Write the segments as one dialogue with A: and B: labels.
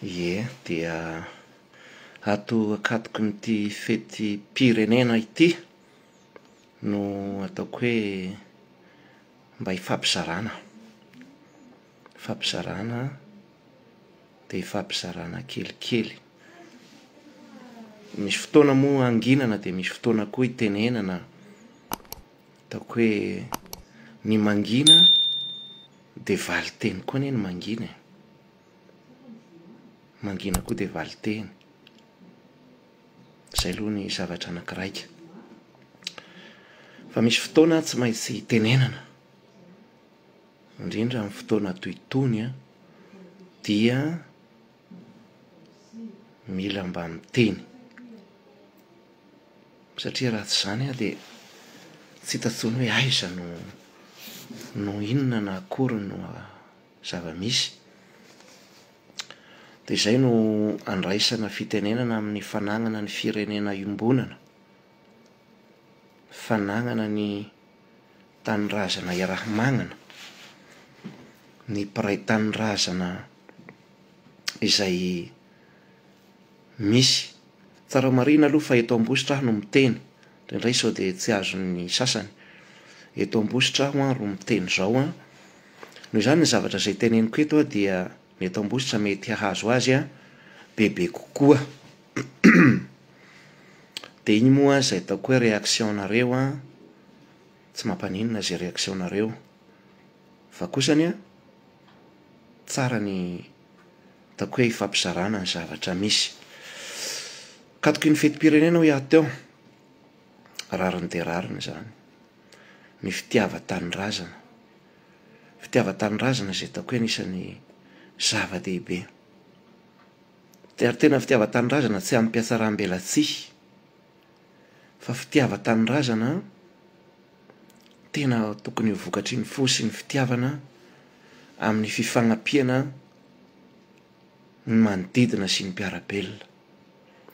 A: Ie, dia ato akatoko n'ity fety pirenena ity no ataoko hoe mba hifampizarana. Fampizarana dia hifampizarana kelikely. Misy fotoana moa anginana dia misy fotoana koa hitenenana. Ataoko hoe ny mangina dia valiteny koa anie ny mangina e. Mangina koa dia valiteny. Zay aloha ny zavatra anakiraika. Fa misy fotoana tsy maintsy hitenenana. Indrindra amin'ny fotoana toy itony dia mila mba miteny. Satria raha tsy izany dia tsy hita intsony hoe aiza no inona na akory no zava-misy. Dia izay no andraisana fitenenana amin'ny fanagnana ny firenena iombonana, fanagnana ny tanindrazana iaraha-magnana, ny mpiray tanindrazana izay misy. Tsara marina aloha fa eto Ambositra aho no miteny, indraindray sao dia tsy azon'ny sasany. Eto Ambositra aho ro miteny izao noho izany ny zavatra izay teneniko eto dia ny eto Ambositra mety hahazo azy bebe kokoa. Dia iny moa izay ataoko hoe reaksionareo tsy mampaninona izay reaksionareo, fa kosany tsara ny ataoko hoe hifampizarana ny zavatra misy. Katoky ny fetim-pirenena ho aho teo, rariny dia rariny izany. Ny fitiavan-tanindrazana. Fitiavan-tanindrazana izay ataoko hoe anisan'ny zava-dehibe. Tena fitiavan-tanindrazana tsy amin'ny mpiatsaram-belatsihy, fa fitiavan-tanindrazana tena tokony ho vokatry ny fo sy ny fitiavana amin'ny fifanampiana ny manodidina sy ny mpiara-belona,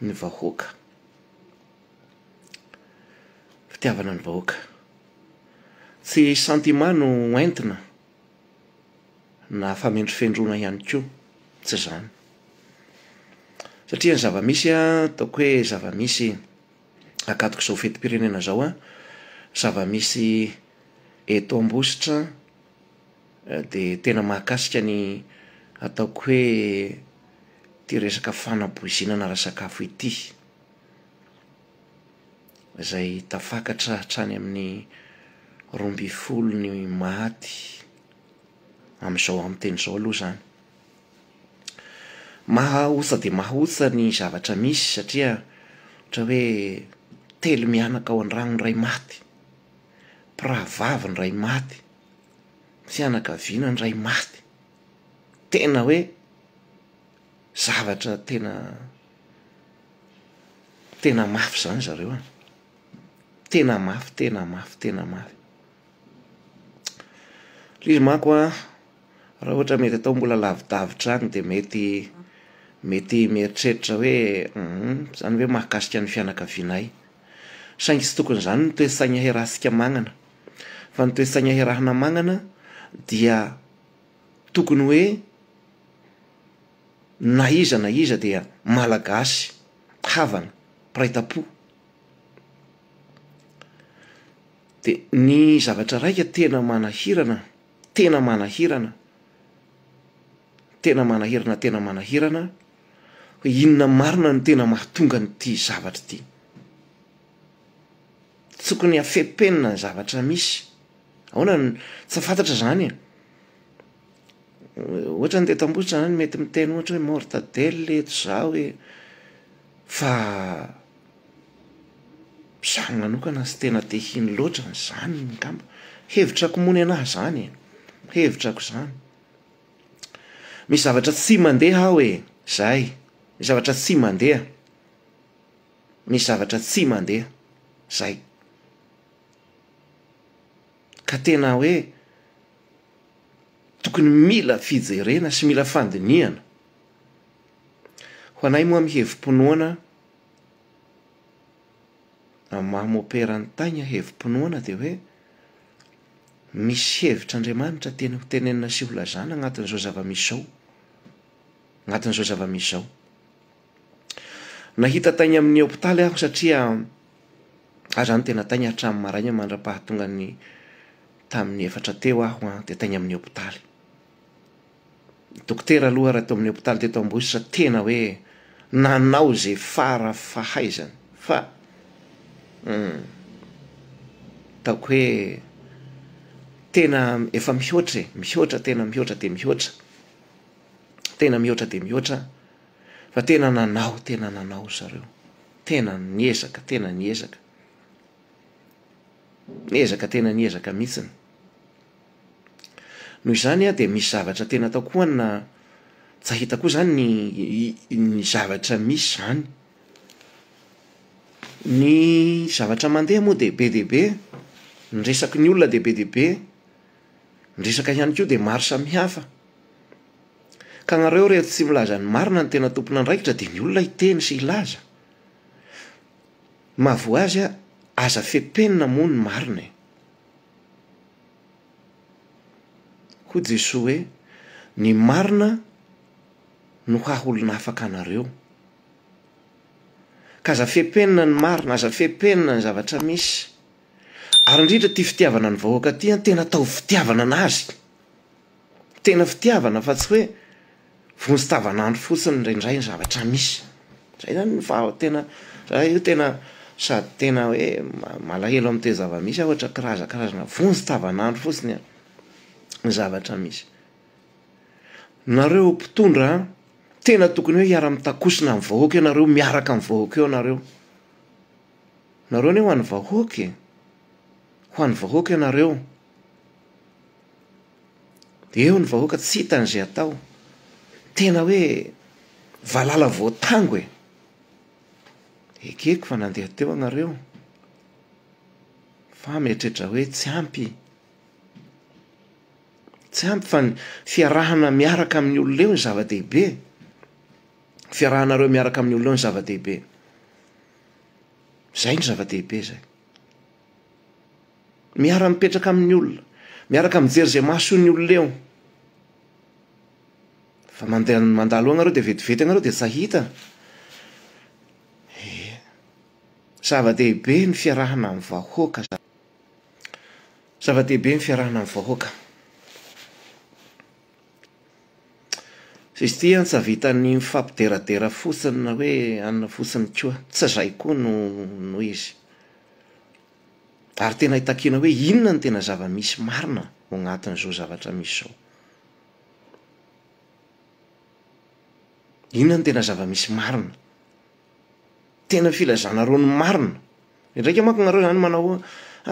A: ny vahoaka. Fitiavana ny vahoaka. Tsy sentiment no entina na famendrifendrona ihany koa, tsy izany. Satria ny zava-misy ataoko hoe zava-misy akatoko izao fetim-pirenena izao zava-misy eto Ambositra dia tena mahakasika ny ataoko hoe ity resaka fanaboizinana ara-sakafo ity, izay tafakatra hatrany amin'ny 12 ny maty amin'ny teny izao aloha izany. Mahaotsa dia mahaotsa ny zavatra misy satria ohatra hoe telo mianaka ao an-drano ny ray maty, mpirahavavy ny ray maty, fianakaviana ny ray maty. Tena hoe zavatra tena mafy izany zareo. Tena mafy, tena mafy, tena mafy. Izy manko raha ohatra mety atao mbola lavidavitra any dia mety mieritreritra hoe izany hoe mahakasika ny fianakavianay. Saingy tsy tokony izany ny toe-tsaina iarahantsika magnana, fa ny toe-tsaina iarahana magnana dia tokony hoe na iza dia malagasy, havana, mpiray-tam-po. Dia ny zavatra raika tena manahirana, hoe inona marina no tena mahatonga n'ity zavatra ity. Tsokony hafepenina ny zavatra misy. Ahoana tsy fantatra izany ohatra ny teto Ambositra izany mety miteny ohatra hoe mortadelle eto izao fa izaho manokana tsy tena te hihino loatra izany ngamba. Hevitrako mony anahy izany, hevitrako izany. Misy zavatra tsy mandeha aho izay. Misy zavatra tsy mandeha. Misy zavatra tsy mandeha. Izay. Ka tena hoe tokony mila fijerena sy mila fandinihana. Ho anay moa mihevim-ponoana, mamopera ny taina hevim-ponoana dia hoe misy hevitr' Andriamanitra tena ho tenenina sy ho lazana anatin'izao zava-misy izao. agnatin'izao zava-misy zao. Nahita tainy amin'ny hôpitaly aho satria aza ny tena tainy hatramin'ny maraina mandra-pahatonga ny tamin'ny 4 teo aho de tainy amin'ny hôpitaly. Dokotera aloha raha teo amin'ny hôpitaly teto Ambositra tena hoe nanao zay fara fahaizany fa taoko hoe tena efa mihoatra tena mihoatra de mihoatra, tena mihoatra de mihoatra, fa tena nanao zareo, tena niezaka tena niezaka tena niezaka mihitsiny. Noho izany de misy zavatra tena atao koa na tsy ahita koa zany ny zavatra misy zany. Ny zavatra mandeha moa de be dehibe, ny resaky ny olona de be dehibe, ny resaka ihany koa de maro samihafa. Ka nareo rehefa tsy milaza ny marina ny tena tompona andraikitra de ny olona hiteny sy hilaza. Mahavoa azy aza fepenina moa ny marina. Hoy Jesoa hoe ny marina no haholona afaka anareo. Ka aza fepenina ny marina, aza fepenina ny zavatra misy. Ary indrindra ty fitiavana ny vahoaka ty tena tao fitiavana anazy. Tena fitiavana fa tsy hoe vonjitavanandro fotsiny indraindray ny zavatra misy. Zay zany tena io tena sady tena hoe malahelo amin'ny toe zava-misy ohatra karazana vonjitavanandro fotsiny ny zavatra misy. Nareo mpitondra tena tokony hoe hiara-mitakosina amin'ny vahoaka ianareo, miaraka amin'ny vahoaka eo nareo. Nareo ne ho an'ny vahoaka, ho an'ny vahoaka ianareo. De eo ny vahoaka tsy hitan'izay atao. Tena hoe valala voatango e. Ekeko fa nandeha teo anareo. Fa mieritreritra hoe tsy ampy. Tsy ampy fa ny fiarahana miaraka amin'ny olona eo ny zava-dehibe. Fiarahanareo miaraka amin'ny olona eo ny zava-dehibe. Zay ny zava-dehibe zay. Miara mipetraka amin'ny olona, miaraka mijery zay mahasoa ny olona eo. Fa mandalo anareo de vetivety anareo de tsy hita. Zava-dehibe ny fiarahana amin'ny vahoaka. Zava-dehibe ny fiarahana amin'ny vahoaka. Izy ty tsy vita ny mifampideradera fotsiny na hoe anona fotsiny koa. Tsy zay koa no izy. Ary tena hitakina hoe inona ny tena zava-misy marina ao anatin'izao zavatra misy zao. Inona ny tena zava-misy marina? Tena filazanareo ny marina. Indraika manko nareo zany manao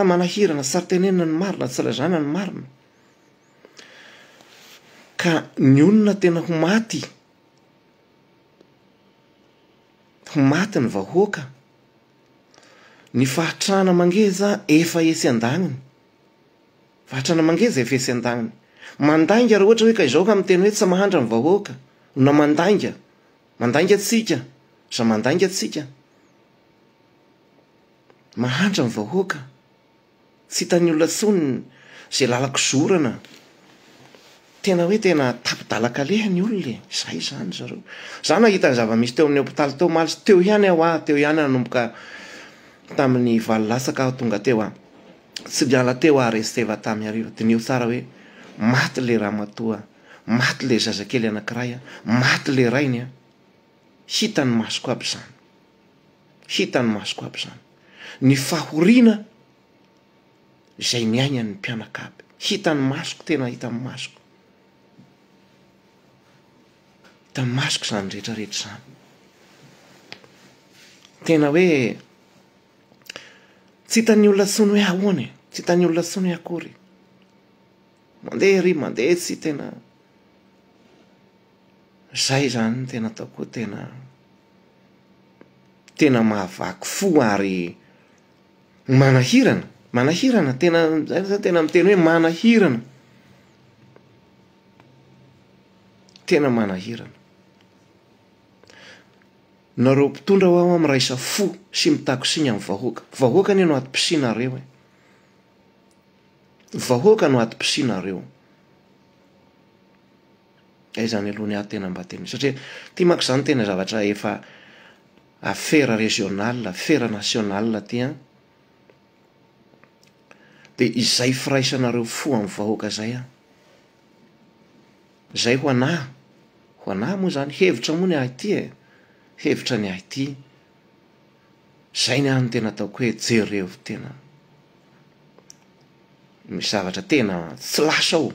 A: manahirana, sary tenenina ny marina, tsy lazana ny marina. Ka ny olona tena ho maty ny vahoaka. Ny fahatrana mangeza efa esy an-daniny. Fahatrana mangeza efa esy an-daniny. Mandainga raha ohatra hoe ka izao ka miteny hoe tsy mahandra ny vahoaka. Na mandainga atsika. Sa mandainga atsika. Mahandra ny vahoaka. Tsy hitan'ny olona tsony zay lalako zorana. Tena hoe tena tapidalakaleha ny olona. Zay zany zareo. Za nahita ny zava-misy teo amin'ny hôpitaly teo Maly. Teo ihany aho teo ihany nanomboka tamin'ny valo lasaka aho tonga teo tsy miala teo resteva tamin'ny hariva. De neo tsara hoe maty le ramatoa, maty le zazakely anankiray, maty le rainy. Hitan'ny masoko aby zany. Hitan'ny masoko aby zany. Ny fahoriana izay miaina ny mpianakavy. Hitan'ny masoko, tena hitan'ny masoko. Hitan'ny masoko zany rehetra rehetra zany. Tena hoe tsy hitan'ny olona tsony hoe ahoana. Tsy hitan'ny olona tsony hoe akory. Mandeha ry mandeha tsy tena. Zay zany tena ataoko tena mahavaky fo ary manahirana tena miteny hoe manahirana. Tena manahirana. Nareo mpitondra ho aho miraisa fo sy mitakosiny amin'ny vahoaka. Vahoaka no atom-pisinareo. Vahoaka no atom-pisinareo. Zany aloha ny ahy tena mba teny satria tia manko zany tena zavatra efa affaire régionale, affaire nationale ty a. De izay firaisanareo fo amin'ny vahoaka zay a. Zay ho anahy moa zany hevitra moa ny ahy ty e. Hevitra ny ahy ty. Zay ny any tena ataoko hoe jereo tena. Misy zavatra tena tsy lasa ao.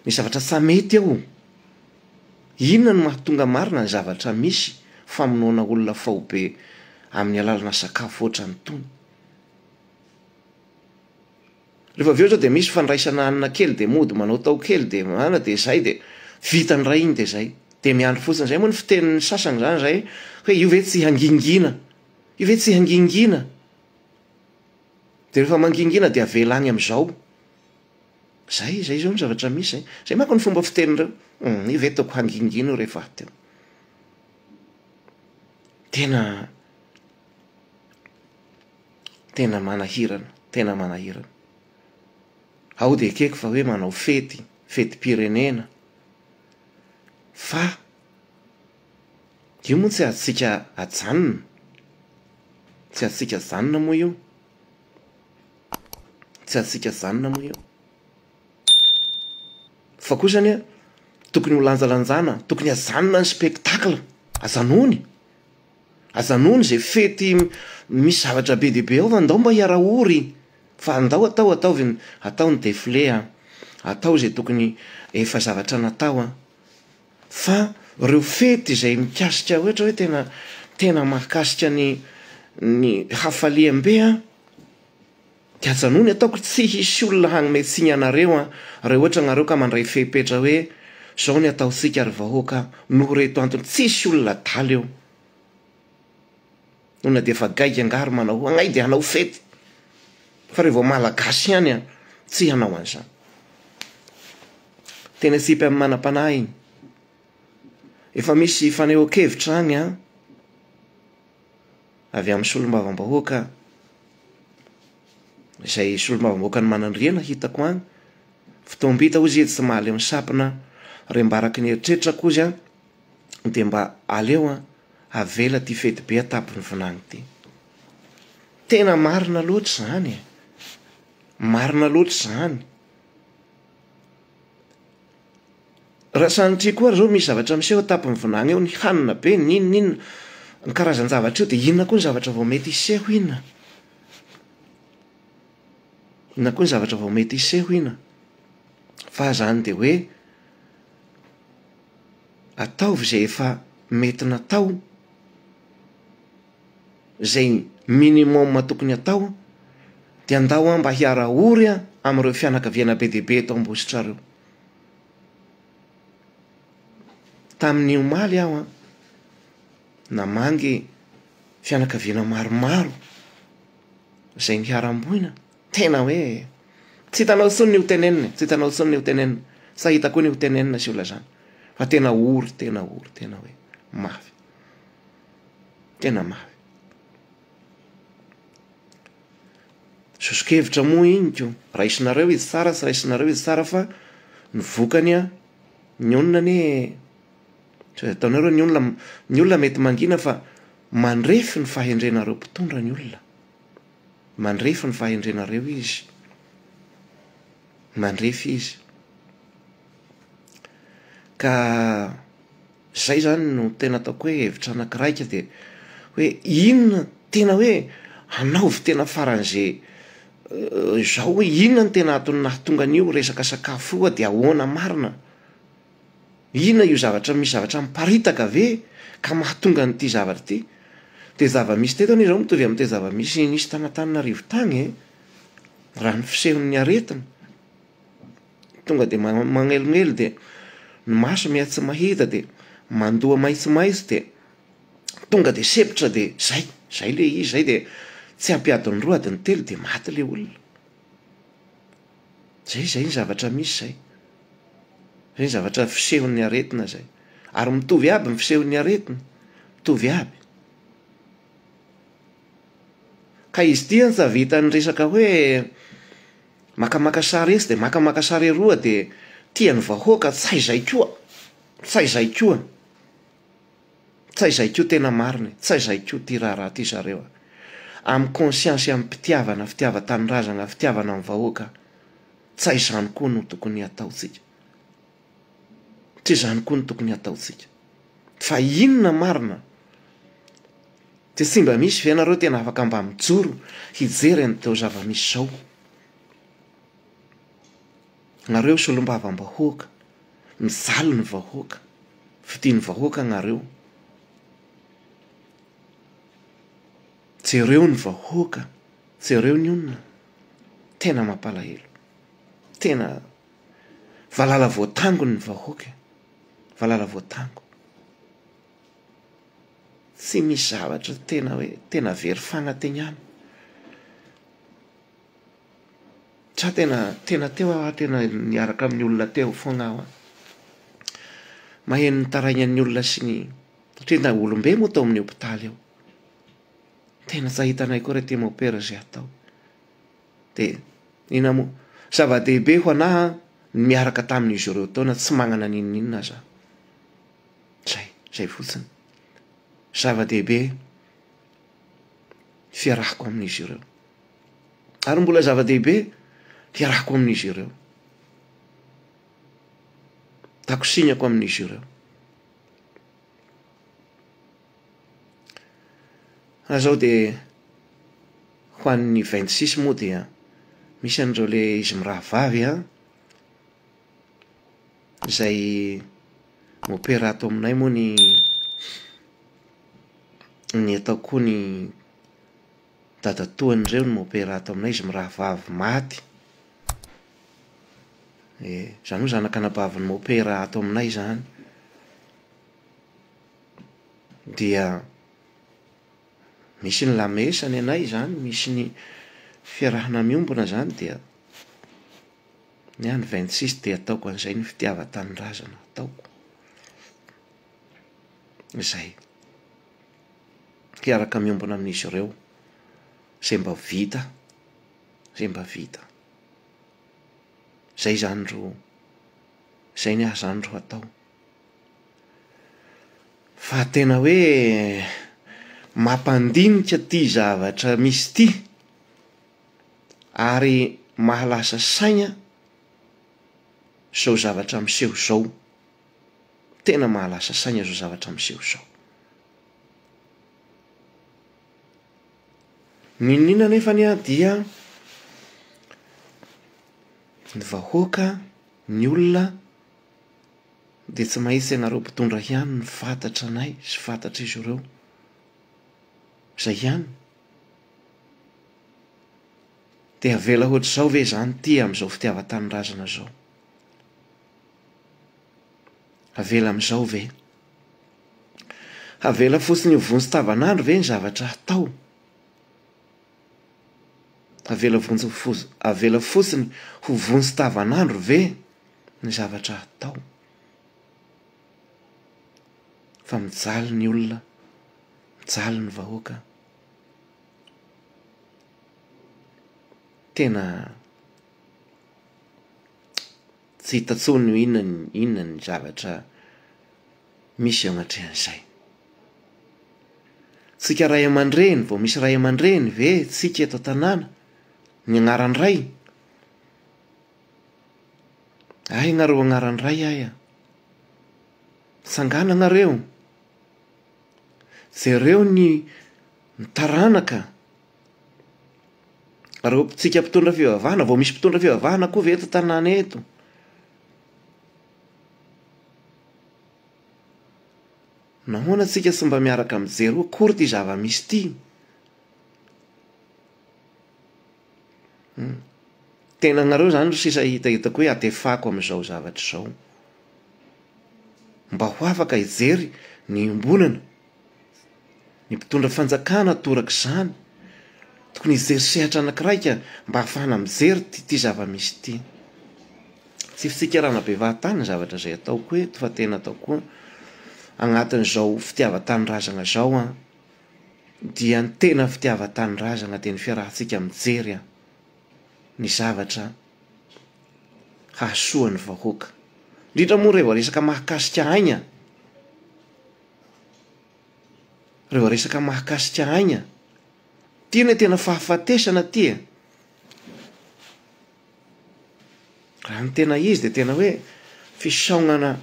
A: Misy zavatra tsy mety ao. Inona no mahatonga marina ny zavatra misy famonoana olona faobe amin'ny alalana sakafo ohatrany tony. Rehefa avy eo zao de misy fandraisana hanina kely de mody manao tao kely de mana de zay de vita ny ray iny de zay. De miandry fotsiny zay moa ny fitenin'ny sasany zany zay hoe io ve tsy hangingina. Io ve tsy hangingina. De rehefa mangingina de avela any am'zao. Zay zao ny zavatra misy zay. Zay manko ny fomba fitenin'ireo. Io ve toko hangingina rehefa teo. Tena manahirana. Ao de ekeko fa hoe manao fety pirenena. Fa io moa tsy atsika ajanona. Tsy atsika ajanona moa io. Fa kosa ania tokony ho lanjalanjana, tokony ajanona ny spectacle, ajanony zay fety misy zavatra be dia be ao fa andao mba hiara-ory. Fa andao atao ny défilé, atao zay tokony efa zavatra natao. Fa reo fety zay mikasika ohatra hoe tena mahakasika ny hafaliam-be de ajanony ataoko tsy hisy olona hagnome tsiny anareo raha ohatra nareo ka mandray fepetra hoe zao ny ataotsika ary vahoaka no reto antony tsy hisy olona daly eo. Nona de efa gaiga angary manao agnay de hanao fety. Fa rehefa malagasy ihany tsy hanao an'izany. Tena tsipy amin'ny manam-panahy iny. Efa misy fanehoan-kevitra any avy amin'ny solombavam-bahoaka. Izay solombavam-bahoaka ny manandriana hitako any. Fitoam-bita ozy edy tsy mahaleo ny sapina. Rembaraky ny eritreritra kozy de mba aleo avela ty fety be atapy ny vinany ty. Tena marina loatra zany. Marina loatra zany. Raha sanatria koa zao misy zavatra miseho atapy ny vinany eo, ny hanina be, ninona ny karazany zavatra eo, de inona koa ny zavatra vao mety hiseho inona. Inona koa ny zavatra vao mety hiseho inona. Fa zany de hoe ataovy zay efa mety natao, zay minimum tokony atao, de andao mba hiara-ory amin'ireo fianakaviana be dia be eto Ambositrareo. Tamin'ny omaly aho namangy fianakaviana maromaro zay niara-mboina. Tena hoe tsy hitanao tsony ny ho tenenina, sa hita koa ny ho tenenina sy olona zany. Fa tena ory, tena hoe mafy. Tena mafy. Soso-kevitra moa iny ko. Raisinareo izy tsara, sy raisinareo izy tsara fa ny vokany ny olona ataonareo ny olona mety mangina fa mandrefy ny fahendrenareo mpitondra ny olona. Mandrefy ny fahendrenareo izy. Mandrefy izy. Ka zay zany no tena ataoko hoe hevitra anakiraika de hoe inona tena hoe hanaovy tena faran'izay zao hoe inona ny tena nahatonga an'io resaka sakafo io de ahoana marina. Inona io zavatra misy zavatra miparitaka ve ka mahatonga an'ity zavatra ty. De zava-misy teto anie zao mitovy amin'ity zava-misy nisy Tananarivo tany raha ny fisehon'ny aretina. Tonga de magnelongelo de ny maso miha tsy mahita de mandoa maitsomaitso de tonga de sepitra de zay le izy zay de tsy ampiadiny roa adiny telo de maty le olona. Zay ny zavatra misy zay. Zay ny zavatra fisehon'ny aretina zay. Ary mitovy aby ny fisehon'ny aretina. Mitovy aby. Ka izy tia ny zavita ny resaka hoe makamaka sary esy de makamaka sary eroa de tia ny vahoaka tsy izay koa. Tsy izay koa. Tsy izay koa tena marina. Tsy izay koa ty raharaha ty zareo. Amin'ny conscience, amin'ny mpitiavana, fitiava-tanindrazana, fitiavana amin'ny vahoaka. Tsy izany koa no tokony ataotsika. Tsy izany koa no tokony ataotsika. Fa inona marina? Ty tsy mba misy ve nareo tena afaka mba mijoro hijery an'iteo zava-misy zao? Nareo solombavam-bahoaka, mijaly ny vahoaka, fitiany vahoaka nareo. Jereo ny vahoaka, jereo ny onona. Tena mampalahelo. Tena valala voatango ny vahoaka. Valala voatango. Tsy misy zavatra tena hoe tena very fagnatenana. Sa tena teo aho tena niaraka amin'ny olona teo foana aho. Maheno nitaraina ny olona sy ny satria olombe moa tao amin'ny hopitaly ao. Tena tsy ahitanay koa rety mopera izay atao. De ina moa zava-dehibe ho anahy ny miaraka tamin'izy ireo taona tsy magnana n'inona za. Zay fotsiny. Zava-dehibe fiarahako amin'izy ireo. Ary mbola zava-dehibe fiarahako amin'izy ireo. Takosignako amin'izy ireo. Azao de ho an'ny 26 moa dia misy an'ireo le izy mirahavavy izay mopera ato aminay moa ny atao koa ny dadatoan'ireo ny mopera ato aminay izy mirahavavy maty. Zany hoe zanak'anabavin'ny mopera ato aminay zany. Dia misy ny lamesany anay zany, misy ny fiarahana miombona zany dia ny any 26 dia ataoko an'izay ny fitiava-tanindrazana ataoko. Izay. Hiaraka miombona amin'izy ireo. Zay mba vita. Zay mba vita. Zay zany ro. Zay ny azany ro atao. Fa tena hoe mampandinika ty zavatra misy ty. Ary mahalasa saina zao zavatra miseho zao. Tena mahalasa saina zao zavatra miseho zao. Ninina nefa dia ny vahoaka, ny olona dia tsy mahitsy ianareo mpitondra ihany ny fantatra anay sy fantatra izy ireo. Zay ihany. Dia avela ohatr'izao ve zany ty amin'izao fitiava-tanindrazana zao? Avela amin'izao ve? Avela fotsiny ho vonjy-tavanandro ve ny zavatra atao? Avela fotsiny ho vonjy-tavanandro ve ny zavatra atao? Fa mijaly ny olona, mijaly ny vahoaka. Tena tsy hita tsony inona ny zavatra misy ao anatrehan'izay. Tsika ray aman-dreny, vao misy ray aman-dreny ve tsika eto an-tanàna ny agnaran'ny ray? Ay nareo agnaran'ny ray aya. Sangana nareo. Jereo ny taranaka. Reo tsika mpitondra fivavahana, vao misy mpitondra fivavahana koa ve eto an-tanàna eto? Nahoana tsika tsy mba miaraka mijery hoe akory ty zava-misy ty? Tena nareo zany sisa hitahitako hoe atefako amin'izao zavatra izao. Mba ho afaka hijery ny ombonana, ny mpitondra fanjakana toraka izany. Tokony hijery sehatra anakiraika mba hahafahana mijery ty zava-misy ty. Tsy fitsikarana bevatany ny zavatra izay ataoko eto fa tena ataoko agnatin'izao fitiava-tanindrazana zao dia ny tena fitiava-tanindrazana dia ny fiarahantsika mijery ny zavatra hahasoan'ny vahoaka, Indrindra moa rehefa resaka mahakasika aina. Rehefa resaka mahakasika aina. Tiana tena fahafatesana tia. Raha ny tena izy dia tena hoe fisaonana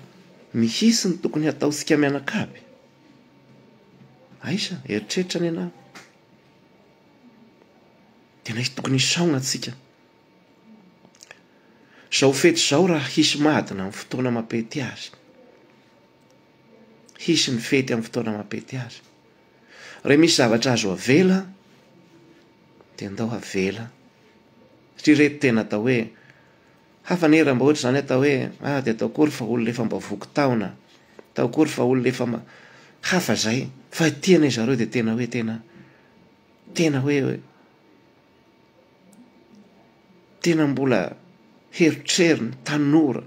A: mihisy ny tokony hataontsika mianakavy. Aisa, eritreritra ny anao. Tena izy tokony hisaona antsika. Zao fety zao raha hisy madina amin'ny fotoana mampety azy. Hisy ny fety amin'ny fotoana mampety azy. Raha misy zavatra azo avela, dia andao avela. Satria reto tena atao hoe hafanera mba ohatra zany atao hoe dia atao akory fa olona efa mba voky taona. Atao akory fa olona efa hafa zay. Fa tiana zareo dia tena hoe tena hoe tena mbola heritreriny tanora.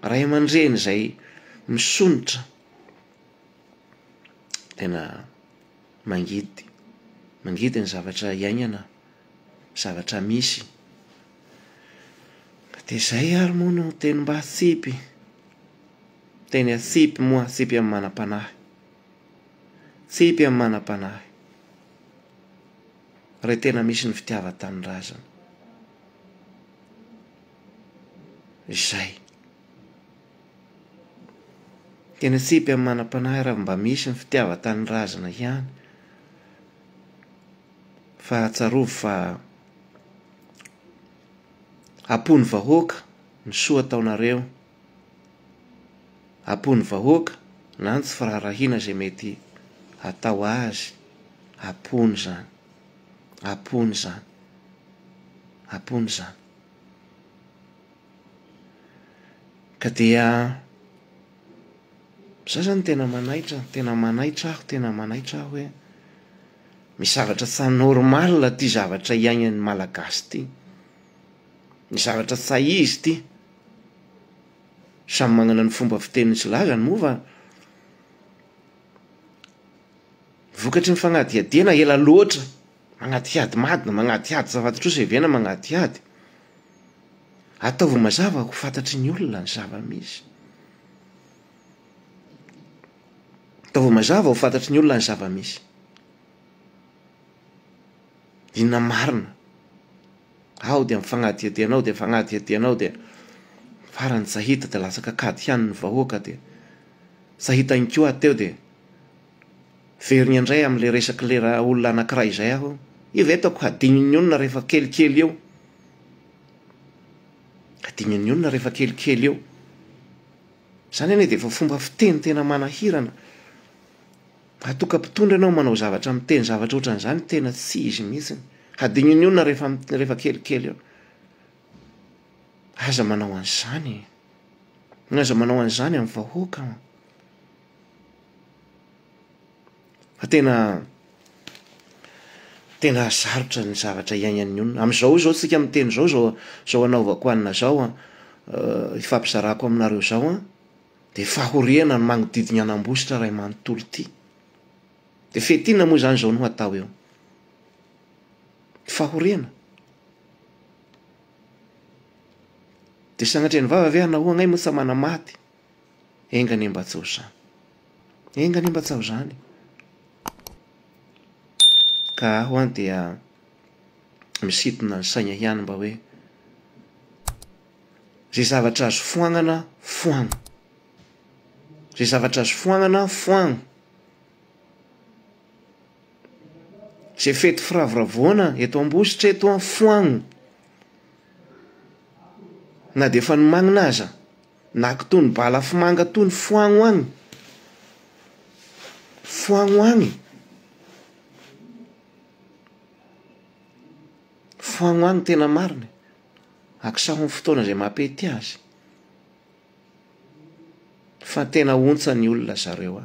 A: Ray aman-dreny zay misonitra tena mangidy ny zavatra iainana, zavatra misy. Dia zay ary moa no teny mba atsipy. Teny atsipy moa, atsipy amin'ny manam-panahy. Tsipy amin'ny manam-panahy. Raha tena misy ny fitiavan-tanindrazana. Izay. Tena tsipy amin'ny manam-panahy raha mba misy ny fitiavan-tanindrazana ihany. Fa tsarovo fa ampony vahoaka ny soa ataonareo. Ampony vahoaka na tsy firaharahiana izay mety atao azy. Ampony zany. Ampony zany. Ampony zany. Ka dia zany tena manaitra aho hoe misy zavatra tsy normal ty zavatra iainan'ny malagasy ty. Ny zavatra tsy izy ty. Samy manana ny fomba fiteniny sy lazany moa fa vokatry ny fagnadiadiana ela loatra. Magnadiady madina, magnadiady zava-trosa evena magnadiady. Ataovy mazava ho fantatry ny olona ny zava-misy. Ataovy mazava ho fantatry ny olona ny zava-misy. Inona marina. Ao dia mifagnadiadianao dia fagnadiadianao dia farany sahita dia lasa kakady ihany ny vahoaka dia sahita ny koa teo dia veriny indray amin'le resaky lera olona anankiray izay aho. Io ve ataoko hadininy olona rehefa kelikely eo. Hadininy olona rehefa kelikely eo. Zany ane dia efa fomba fiteny tena manahirana. Atoka-pitondra ianao manao zavatra miteny zavatra ohatran'izany tena tsy izy mihitsy. Hadininy olona rehefa kelikely eo. Aza manao an'izany. Aza manao an'izany amin'ny vahoaka. Fa tena sarotra ny zavatra iainan'ny olona. Amin'izao tsika miteny zao anaovako anina zao ifampizarako aminareo zao dia fahoriana ny magnodidina anam-bositra ray manontolo ty. Dia fetina moa zany zao no atao eo. Fahoriana. Dia sagnatria ny vava ve anahoa ngay moa tsy mana maty. Engany mba tsy ho zany. Engany mba tsy ho zany. Ka aho dia misitona ny saina ihany mba hoe zay zavatra azo foagnana, foagno. Zay zavatra azo foagnana, foagno. Zay fety firavoravoana eto am-bositra eto foagno. Na dia efa nomagnina aza. Na kitony bala fimanga tony foagno agny. Foagno agny. Foagno agny tena marina. Akisaho ny fotoana izay mampety azy. Fa tena ontsa ny olona zareo a.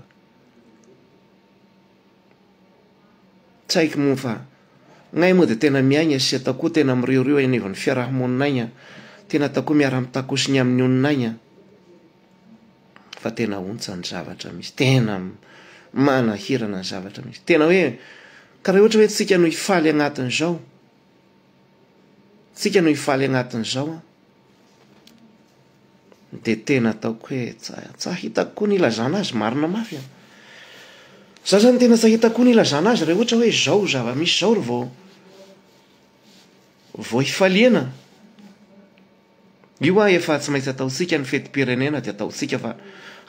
A: Tsy haiko moa fa ngay moa dia tena miaina sy atao koa tena miriorio anivon'ny fiarahamoninaina. Tena atao koa miara-mitakosiny amin'ny olinaina. Fa tena ontsa ny zavatra misy. Tena manahirana ny zavatra misy. Tena hoe ka raha ohatra hoe tsika no hifaly agnatin'izao. Tsika no hifaly agnatin'izao de tena ataoko hoe tsa hitako koa ny ilazana azy marina mafy a. Za zany tena tsy hitako ny ilazana azy, reha ohatra hoe zao zava-misy zao ry vao hifaliana. Io efa tsy maintsy ataotsika ny fetim-pirenena de ataotsika fa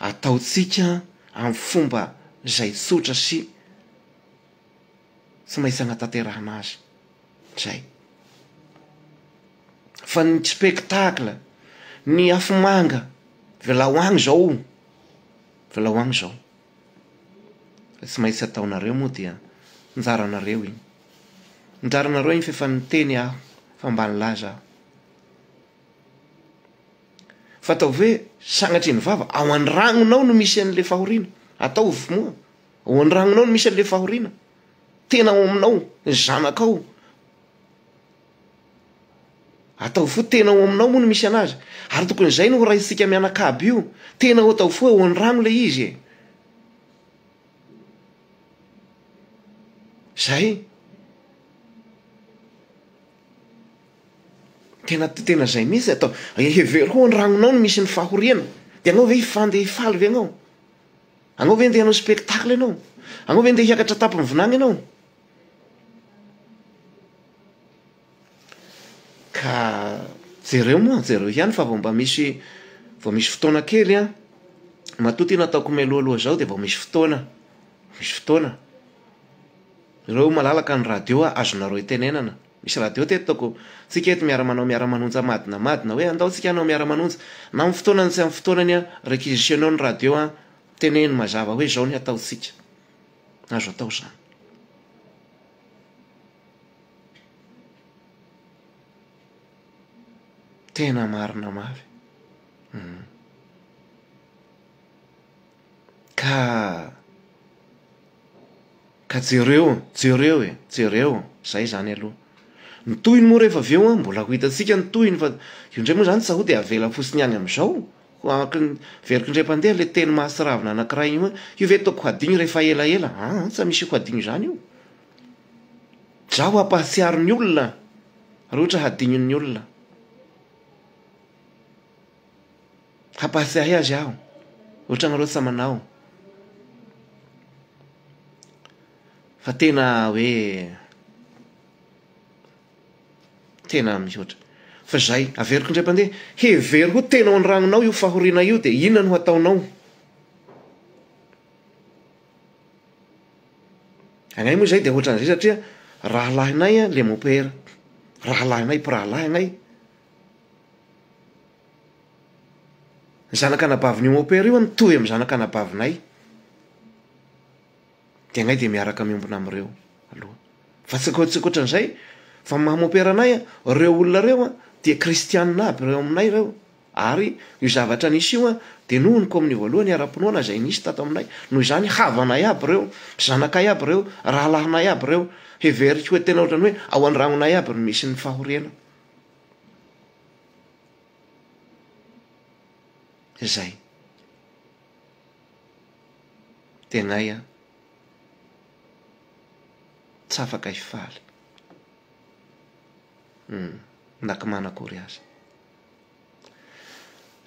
A: ataotsika amin'ny fomba izay tsotra sy tsy maintsy hanatanterahana azy. Zay. Fa ny spectacle, ny afomanga, veloagny zao. Veloagny zao. Tsy maintsy ataonareo moa dia njaranareo iny. Njaranareo iny fa niteny aho fa mba nilaza aho. Fa atao hoe sanatry ny vava ao an-dragnonao no misy an'le fahoriana. Ataovy moa. Ao an-dragnonao no misy an'le fahoriana. Tena ao aminao, ny zanakao. Atao fo tena ao aminao moa no misy anazy. Ary tokony izay no raisika mianakavy io. Tena atao fo ao an-dragno le izy. Zay. Tena zay mihitsy atao. Hevery ho an-dragnonao no misy ny fahoriana. De anao ve hifandeha hifaly ve anao? Anao ve ndeha hanao spectacle ianao? Anao ve ndeha hiakatra tapin'ny vinany ianao? Ka jereo ihany fa vao misy fotoana kely a. Matoa ina ataoko mialoaloha zao de vao misy fotoana. Misy fotoana. Reo malalaka ny radio azonareo itenenana. Misy radio tetako tsika eto miara-manonja madina hoe andao tsika hanao miara-manonja. Na amin'ny fotoanany tsy amin'ny fotoanany a réquisitionao ny radio teneny mazava hoe zao ny ataotsika. Azo atao zany. Tena marina mafy. Ka jereo zay zany aloha. Ny tohiny moa rehefa avy eo mbola ho hitatsika ny tohiny fa io indray moa zany tsy ho de avela fotsiny any amin'izao. Verikindrem-pandeha le teny mahasiravina anankiray io io ve toko hadiny rehefa elaela. Tsy misy ho hadiny zany io. Zaho hampahatsiaro ny olona. Raha ohatra hadinin'ny olona. Hampahatsiahy azy aho. Ohatra nareo tsy manao. Fa tena hoe tena mihoatra. Fa zay averiko indray-pandeha hevery ho tena ao an-dragnonao io fahoriana io de inona no ataonao? Agnay moa zay de ohatran'izay satria rahalahinay le mopera. Rahalahinay mpirahalahy agnay. Ny zanak'anabavin'io mopera io mitohy amin'ny zanak'anabavinay. De agnay de miaraka miombona am'ireo aloha. Fa tsy ankoatran'izay fa mahamopera anay reo olona reo de kristianina aby reo aminay reo. Ary io zavatra nisy io de nohoniko amin'ny voalohany ara-pinoana zay nisy tato aminay. Noho izany havanay aby reo, zanakay aby reo, rahalahinay aby reo. Hevery hoe tena ohatrany hoe ao an-dragnonay aby no misy ny fahoriana. Zay. De agnay tsy afaka hifaly. Naky manakory azy.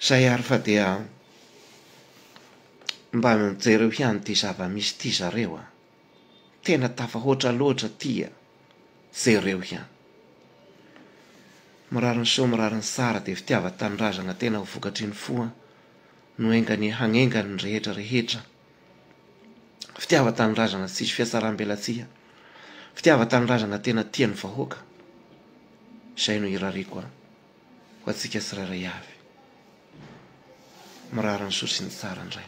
A: Zay ary fa dia mba mijereo ihany ty zava-misy ty zareo tena tafahoatra loatra ty jereo ihany. Mirariny soa mirariny tsara de fitiava-tanindrazana tena ho vokatry ny fo no hagnengany rehetra. Fitiava-tanindrazana tsisy fiatsaram-belatsia. Fitiava-tanindrazana tena tian'ny vahoaka. Zay no irariko ho antsika tsirairay avy. Mirariny soa sy ny tsara indray.